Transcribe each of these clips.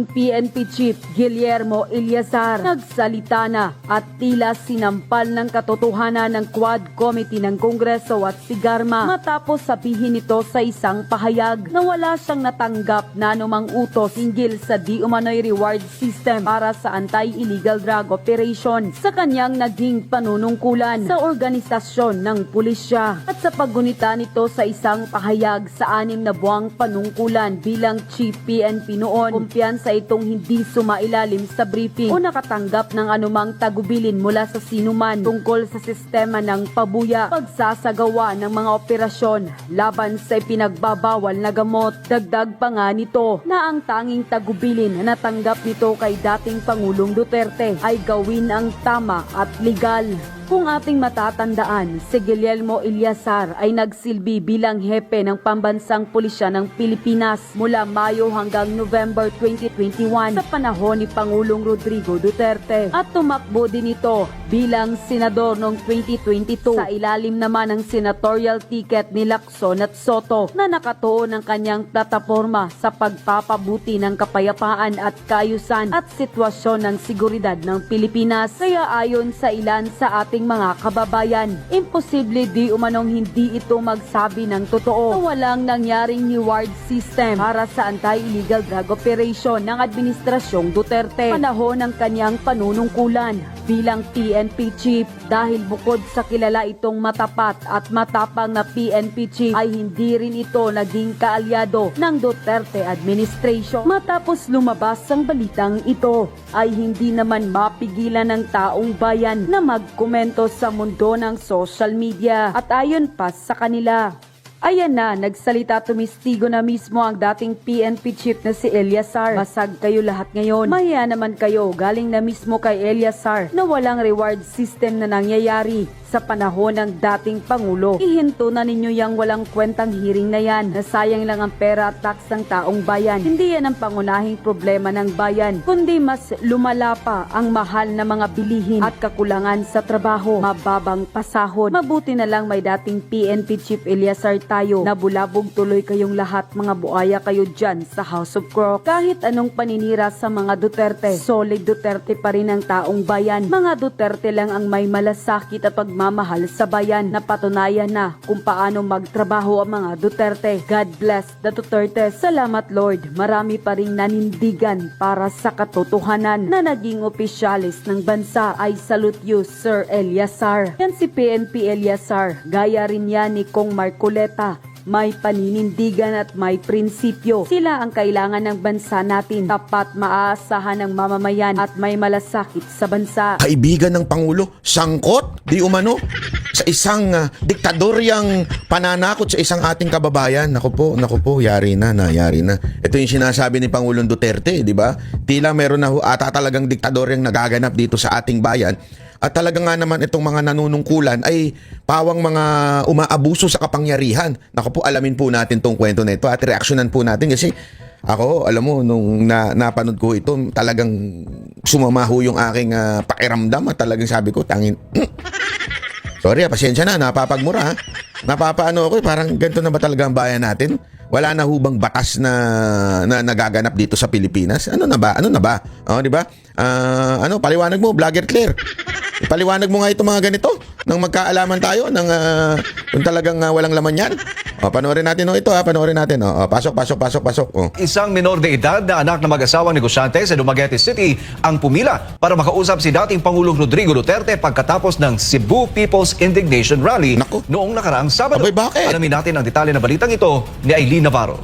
PNP Chief Guillermo Eleazar nagsalita na at tila sinampal ng katotohanan ng Quad Committee ng Kongreso at Sigarma matapos sabihin nito sa isang pahayag na wala siyang natanggap na anumang utos hinggil sa di umano'y reward system para sa anti-illegal drug operation sa kanyang naging panunungkulan sa organisasyon ng pulisya at sa paggunita nito sa isang pahayag sa 6 na buwang panungkulan bilang Chief PNP noon. Kumpiyansa sa itong hindi sumailalim sa briefing o nakatanggap ng anumang tagubilin mula sa sinuman tungkol sa sistema ng pabuya, pagsasagawa ng mga operasyon laban sa ipinagbabawal na gamot. Dagdag pa nga nito na ang tanging tagubilin na natanggap nito kay dating Pangulong Duterte ay gawin ang tama at legal. Kung ating matatandaan, si Guillermo Eleazar ay nagsilbi bilang hepe ng Pambansang Pulisya ng Pilipinas mula Mayo hanggang November 2021 sa panahon ni Pangulong Rodrigo Duterte at tumakbo din ito bilang senador noong 2022 sa ilalim naman ng senatorial ticket ni Lacson at Soto na nakatuon ng kanyang plataforma sa pagpapabuti ng kapayapaan at kaayusan at sitwasyon ng seguridad ng Pilipinas. Kaya ayon sa ilan sa ating mga kababayan, imposible di umanong hindi ito magsabi ng totoo na walang nangyaring reward system para sa anti-illegal drug operation ng Administrasyong Duterte panahon ng kanyang panunungkulan bilang PNP Chief dahil bukod sa kilala itong matapat at matapang na PNP Chief ay hindi rin ito naging kaalyado ng Duterte Administration. Matapos lumabas ang balitang ito ay hindi naman mapigilan ng taong bayan na magkomento sa mundo ng social media at ayon pa sa kanila. Ayan na, nagsalita tumistigo na mismo ang dating PNP Chief na si Eleazar. Basag kayo lahat ngayon. Maya naman kayo, galing na mismo kay Eleazar na walang reward system na nangyayari sa panahon ng dating Pangulo. Ihinto na ninyo yang walang kwentang hearing na yan. Nasayang lang ang pera at tax ng taong bayan. Hindi yan ang pangunahing problema ng bayan, kundi mas lumala pa ang mahal na mga bilihin at kakulangan sa trabaho, mababang pasahod. Mabuti na lang may dating PNP Chief Eleazar tayo. Nabulabog tuloy kayong lahat, mga buaya kayo dyan sa House of Crocs. Kahit anong paninira sa mga Duterte, solid Duterte pa rin ang taong bayan. Mga Duterte lang ang may malasakit at pagmamahal sa bayan. Napatunayan na kung paano magtrabaho ang mga Duterte. God bless the Duterte. Salamat Lord. Marami pa ring nanindigan para sa katotohanan na naging opisyalis ng bansa. I salute you, Sir Eleazar. Yan si PNP Eleazar. Gaya rin yan ni Kong Marcoleta. May paninindigan at may prinsipyo. Sila ang kailangan ng bansa natin. Tapat, maaasahan ng mamamayan at may malasakit sa bansa. Kaibigan ng Pangulo, sangkot, di umano, sa isang diktadoryang pananakot sa isang ating kababayan. Naku po, yari na. Ito yung sinasabi ni Pangulong Duterte, di ba? Tila meron na ata talagang diktadoryang nagaganap dito sa ating bayan. At talaga nga naman itong mga nanunungkulan ay pawang mga umaabuso sa kapangyarihan. Naku po, alamin po natin tong kwento na ito at reaksyonan po natin kasi ako, alam mo, nung napanood ko ito, talagang sumama ho yung aking pakiramdam at talagang sabi ko, tangin, sorry, pasensya na, napapagmura ha. Napapaano ako, parang ganito na ba talaga ang bayan natin? Wala na hubang batas na nagaganap dito sa Pilipinas? Ano na ba? Oh, di ba? Paliwanag mo, Vlogger Claire. Ipaliwanag mo nga itong mga ganito nang magkaalaman tayo ng kung talagang walang laman yan. Panoorin natin ito panoorin natin. Pasok. Isang minor de edad na anak ng mag-asawang negosyante sa Dumaguete City ang pumila para makausap si dating Pangulong Rodrigo Duterte pagkatapos ng Cebu People's Indignation Rally noong nakaraang Sabado. Abay, bakit? Alamin natin ang detalye ng balitang ito ni Aileen Navarro.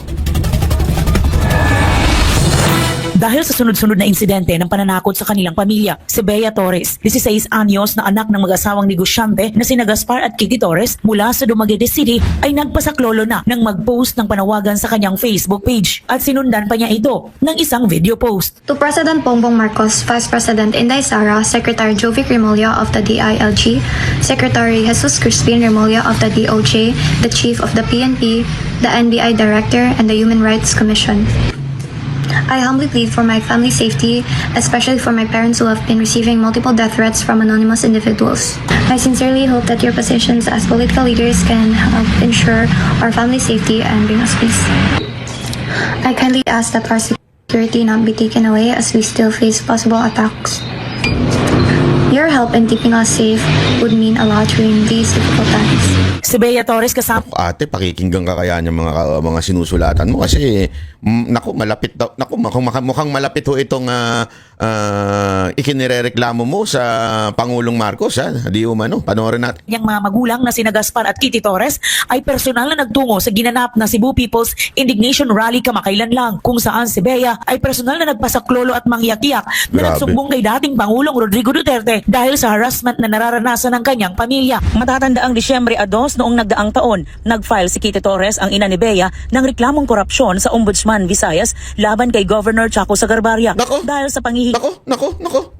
Dahil sa sunod-sunod na insidente ng pananakot sa kanilang pamilya, si Bea Torres, 16 anyos na anak ng mag-asawang negosyante na sina Gaspar at Kitty Torres mula sa Dumaguete City ay nagpasaklolo na nang mag-post ng panawagan sa kanyang Facebook page at sinundan pa niya ito ng isang video post. To President Bongbong Marcos, Vice President Inday Sara, Secretary Jovic Remulla of the DILG, Secretary Jesus Crispin Remulla of the DOJ, the Chief of the PNP, the NBI Director, and the Human Rights Commission. I humbly plead for my family's safety, especially for my parents who have been receiving multiple death threats from anonymous individuals. I sincerely hope that your positions as political leaders can help ensure our family's safety and bring us peace. I kindly ask that our security not be taken away as we still face possible attacks. Your help in keeping us safe would mean a lot during these difficult times. Si Bea Torres kasama Ate, pakikinggan ka kaya niya mga sinusulatan mo kasi naku, malapit daw. Naku, mukhang malapit ho itong ikinirereklamo mo sa Pangulong Marcos, ha? Di umano, panoorin natin. niyang mga magulang na sina Gaspar at Kitty Torres ay personal na nagtungo sa ginanap na Cebu People's Indignation Rally kamakailan lang, kung saan si Bea ay personal na nagpasaklolo at mangyak-yak na Grabe. nagsumbong kay dating Pangulong Rodrigo Duterte dahil sa harassment na nararanasan ng kanyang pamilya. Matatanda ang Disyembre 2 noong nagdaang taon, nag-file si Kitty Torres, ang ina ni Bea, ng reklamong korupsyon sa Ombudsman Visayas laban kay Governor Chaco Sagarbarria Nako. dahil sa panghihingi Nako.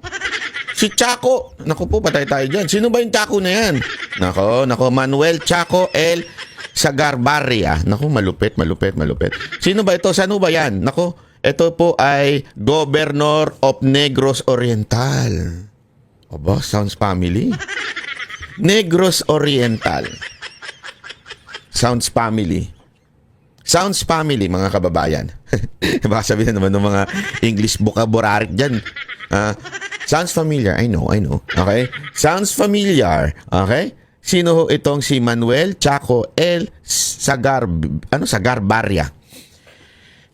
Si Chaco. Nako po, patay tayo dyan. Sino ba yung Chaco na yan? Nako. Manuel Chaco L. Sagarbarria. Nako, malupit. Sino ba ito? Saan ba yan? Nako, ito po ay Governor of Negros Oriental. Aba, sounds family. Negros Oriental. Sounds family, mga kababayan. Baka sabihin naman ng mga English vocabulary dyan. Sounds familiar. I know. Okay? Sounds familiar. Okay? Sino ho itong si Manuel Chaco L. Sagarbarria?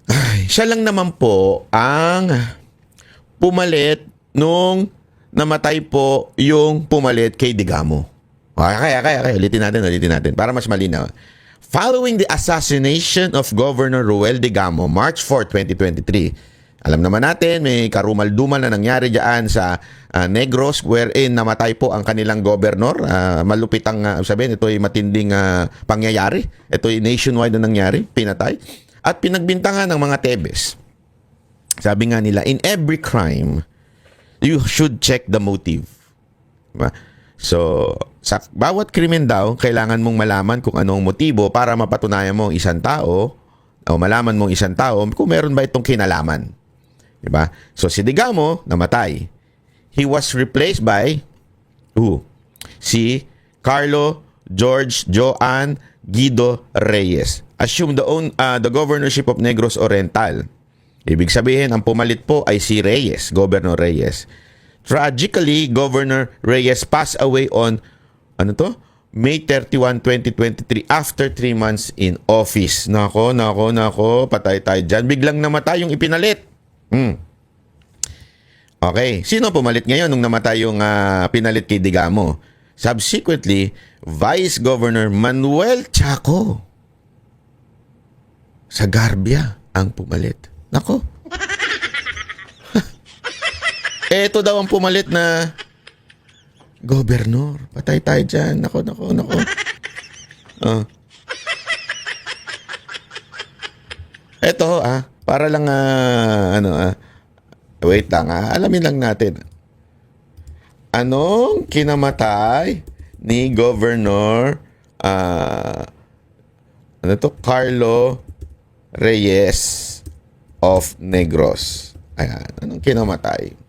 Ay, siya lang naman po ang pumalit nung namatay po yung pumalit kay Digamo. Kaya. Ulitin natin. Para mas malinaw. Following the assassination of Governor Ruel Digamo, March 4, 2023, alam naman natin, may karumal-dumal na nangyari dyan sa Negros wherein namatay po ang kanilang governor. Malupit ang sabihin, ito ay matinding pangyayari. Ito ay nationwide na nangyari, pinatay. At pinagbintangan ng mga Tebes. Sabi nga nila, in every crime, you should check the motive. Diba? So, sa bawat krimen daw, kailangan mong malaman kung anong motibo para mapatunayan mo isang tao o malaman mong isang tao kung meron ba itong kinalaman. Diba? So, si Digamo, namatay. He was replaced by si Carlo George Joan Guido Reyes. Assume the governorship of Negros Oriental. Ibig sabihin, ang pumalit po ay si Reyes, Governor Reyes. Tragically, Governor Reyes passed away on May 31, 2023 after 3 months in office. Nako, patay tayo dyan. Biglang namatay yung ipinalit. Okay, sino pumalit ngayon nung namatay yung pinalit kay Digamo? Subsequently, Vice Governor Manuel Chaco Sagarbarria ang pumalit. Nako. Eto daw ang pumalit na gobernur. Patay tayo dyan. Nako. Eto, para lang, wait lang, alamin lang natin. Anong kinamatay ni Governor, Carlo Reyes of Negros? Ayan, anong kinamatay?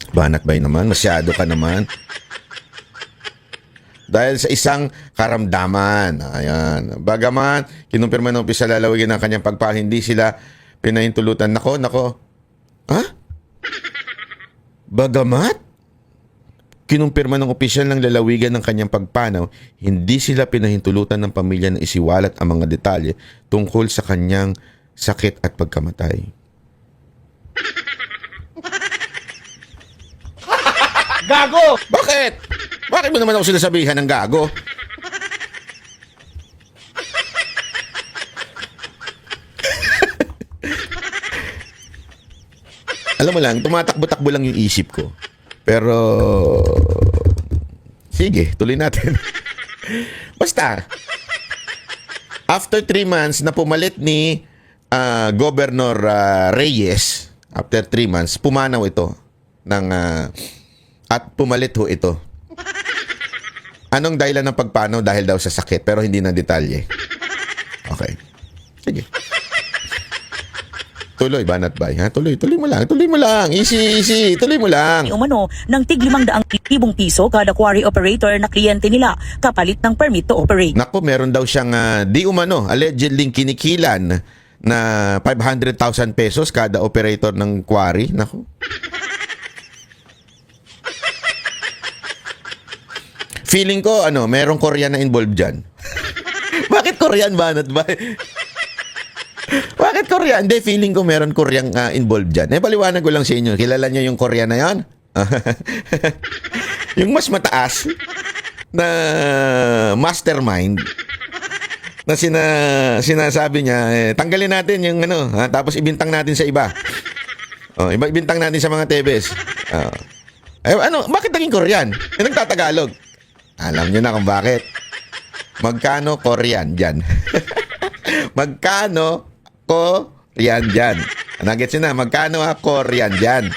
Banat ba naman? Masyado ka naman. Dahil sa isang karamdaman. Ayan. Bagaman, kinumpirma ng opisyal lalawigin ng kanyang pagpahal, hindi sila pinahintulutan. Nako. Bagamat, kinumpirma ng opisyal ng lalawigan ng kanyang pagpanaw, hindi sila pinahintulutan ng pamilya na isiwalat ang mga detalye tungkol sa kanyang sakit at pagkamatay. Gago! Bakit? Bakit mo naman ako sinasabihan ng gago? Alam mo lang, tumatakbo-takbo lang yung isip ko. Pero, sige, tuloy natin. Basta, after 3 months na pumalit ni Governor Reyes, after 3 months, pumanaw ito ng... at pumalit ho ito. Anong dahilan ng pagpanaw? Dahil daw sa sakit, pero hindi na detalye. Okay. Sige. Tuloy, Banat Bay. Tuloy mo lang. Easy. Tuloy mo lang. umano ng tig 500,000 piso kada quarry operator na kliyente nila kapalit ng permit to operate. Naku, meron daw siyang di umano, allegedly kinikilan na 500,000 pesos kada operator ng quarry. Naku. Feeling ko, merong Korean na involved dyan. Bakit Korean, Banat ba? Bakit Korean? Hindi, feeling ko meron Korean involved dyan. Paliwanag ko lang sa inyo. Kilala nyo yung Korean na yan? Yung mas mataas na mastermind na sinasabi niya, tanggalin natin yung tapos ibintang natin sa iba. Ibintang natin sa mga Tebes. Bakit naging Korean? Nagtatagalog. Alam nyo na kung bakit. Magkano Korean dyan? Magkano Korean dyan? Nagets nyo na, magkano Korean dyan?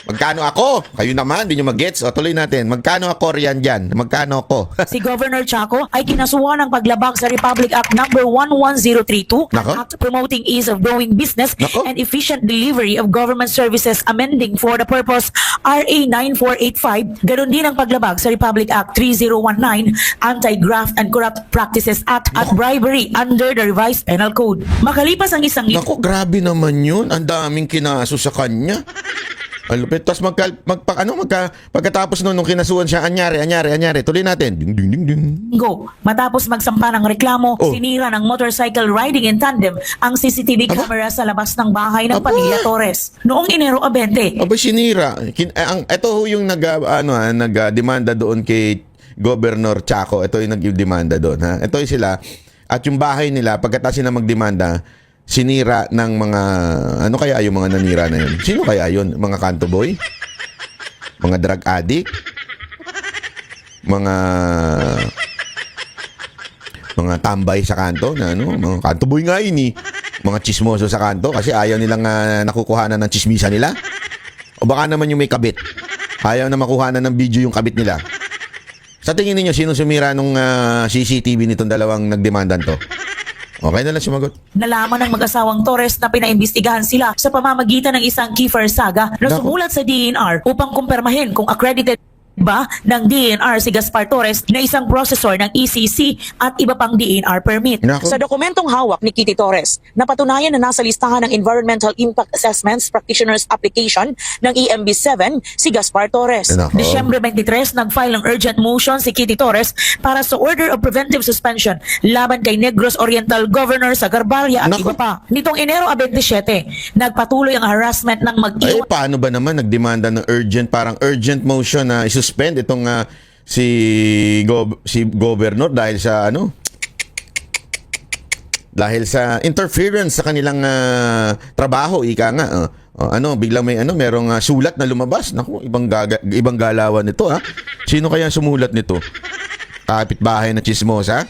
Magkano ako? Kayo naman, di nyo mag-gets. O, tuloy natin. Magkano Korean dyan? Magkano ako? Si Governor Chaco ay kinasuhan ng paglabag sa Republic Act No. 11032, Nako. Act promoting ease of doing business Nako. and efficient delivery of government services, amending for the purpose RA 9485. Ganon din ang paglabag sa Republic Act 3019, Anti-Graft and Corrupt Practices Act at bribery under the revised penal code. Makalipas ang isang Naku, grabe naman yun. Ang daming kinaso sa kanya. Alupit. Tapos pagkatapos nung kinasuhan siya, anyari. Tuloy natin. Ding, ding, ding, ding. linggo. Matapos magsampa ng reklamo, Oh. sinira ng motorcycle riding in tandem ang CCTV camera sa labas ng bahay ng Aba. pamilya Torres. Noong Enero 20, Aba, sinira. Ito yung nag-demanda doon kay Governor Chaco. Ito yung nag-demanda doon. Ha? Ito yung sila. At yung bahay nila, pagkatapos sila magdemanda, sinira ng mga, ano kaya yung mga nanira na yun? Sino kaya yun? Mga kanto boy? Mga drug addict? Mga tambay sa kanto na mga kanto boy nga yun eh. Mga chismoso sa kanto kasi ayaw nilang nakukuhanan ng chismisa nila. O baka naman yung may kabit. Ayaw na makuhanan ng video yung kabit nila. Sa tingin niyo sino sumira nung CCTV nitong dalawang nagdemandan to? Okay na lang sumagot. nalaman ng mag-asawang Torres na pinaimbestigahan sila sa pamamagitan ng isang Kiefer Saga na Naku. sumulat sa DENR upang kumpirmahin kung accredited ba ng DENR si Gaspar Torres na isang processor ng ECC at iba pang DENR permit. Naku. Sa dokumentong hawak ni Kitty Torres, napatunayan na nasa listahan ng Environmental Impact Assessments Practitioners Application ng EMB7 si Gaspar Torres. Nako. Disyembre 23, nag-file ng urgent motion si Kitty Torres para sa order of preventive suspension laban kay Negros Oriental Governor sa Garbaria at Naku. iba pa. Nitong Enero 27, nagpatuloy ang harassment ng Ay, mag-iwan paano ba naman nagdemanda ng parang urgent motion na isuspend itong si Governor dahil sa dahil sa interference sa kanilang trabaho, ika nga. Biglang merong sulat na lumabas. Naku, ibang galawan nito, ha. Sino kaya sumulat nito? Kapitbahay na chismosa?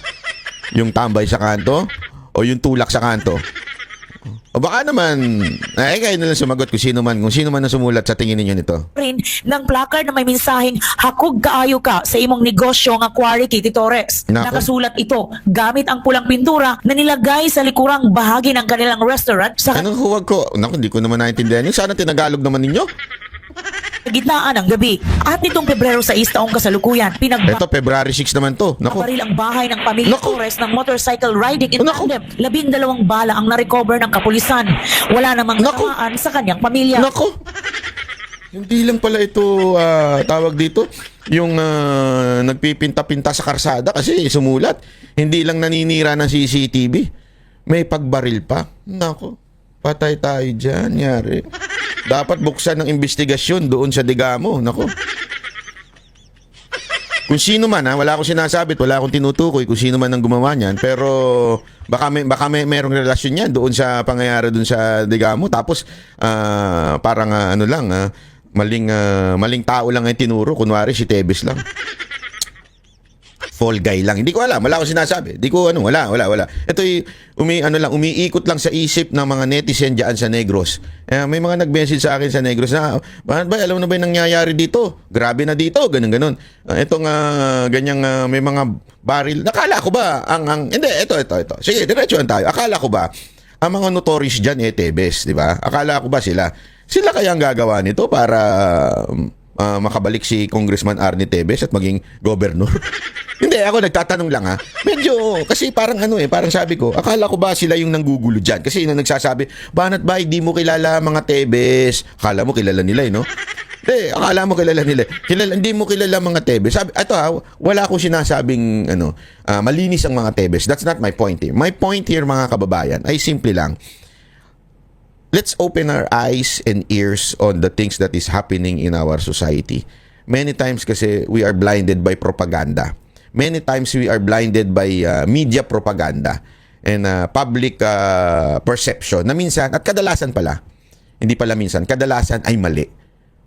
Yung tambay sa kanto? O yung tulak sa kanto? O baka naman, kayo na lang sumagot kung sino man ang sumulat sa tingin ninyo nito. rin ng placard na may mensaheng hakog kaayo ka sa imong negosyo nga quarry Kitty Torres. Nako. Nakasulat ito gamit ang pulang pintura na nilagay sa likurang bahagi ng kanilang restaurant sa Anong huwag ko? Naku, hindi ko naman naintindihan yun. Sana tinagalog naman ninyo. gitnaan ng gabi. At nitong Pebrero 6 taong kasalukuyan, Ito, February 6 naman to. Naku, Baril ang bahay ng pamilya Naku. Torres ng motorcycle riding in Naku. tandem. 12 bala ang na-recover ng kapulisan. Wala namang Naku. kasamaan sa kanyang pamilya. Nako. Hindi lang pala ito tawag dito yung nagpipinta-pinta sa karsada kasi sumulat. Hindi lang naninira ng CCTV. May pagbaril pa. Nako. Patay tayo dyan. Yari. Dapat buksan ng investigasyon doon sa Digamo. Nako. Kung sino man, wala akong sinasabit, wala akong tinutukoy kung sino man ang gumawa niyan, pero baka may merong relasyon yan doon sa pangyayari doon sa Digamo. Tapos parang maling tao lang ang tinuro, kunwari si Tebes lang. Fall guy lang. Hindi ko alam, wala akong sinasabi. Hindi ko wala. Ito umiikot lang sa isip ng mga netizen diyan sa Negros. May mga nag-message sa akin sa Negros na, ba, alam na ba yung nangyayari dito? Grabe na dito, ganun. Itong ganyang may mga baril. Nakala ko ba hindi, ito. Sige, diretsuhan tayo. Akala ko ba ang mga notorious diyan Tebes, di ba? Akala ko ba sila kaya ang gagawa nito para makabalik si Congressman Arnie Tevez at maging governor. Hindi, ako nagtatanong lang ha. Medyo, kasi parang parang sabi ko, akala ko ba sila yung nanggugulo dyan? Kasi nung nagsasabi, Banat ba, hindi mo kilala mga Tevez? Akala mo kilala nila no? Hindi, akala mo kilala nila. Hindi mo kilala mga Tevez. Sabi, wala akong sinasabing malinis ang mga Tevez. That's not my point here. My point here, mga kababayan, ay simple lang. Let's open our eyes and ears on the things that is happening in our society. Many times kasi we are blinded by propaganda. Many times we are blinded by media propaganda and public perception na minsan, at kadalasan pala, hindi pala minsan, kadalasan ay mali.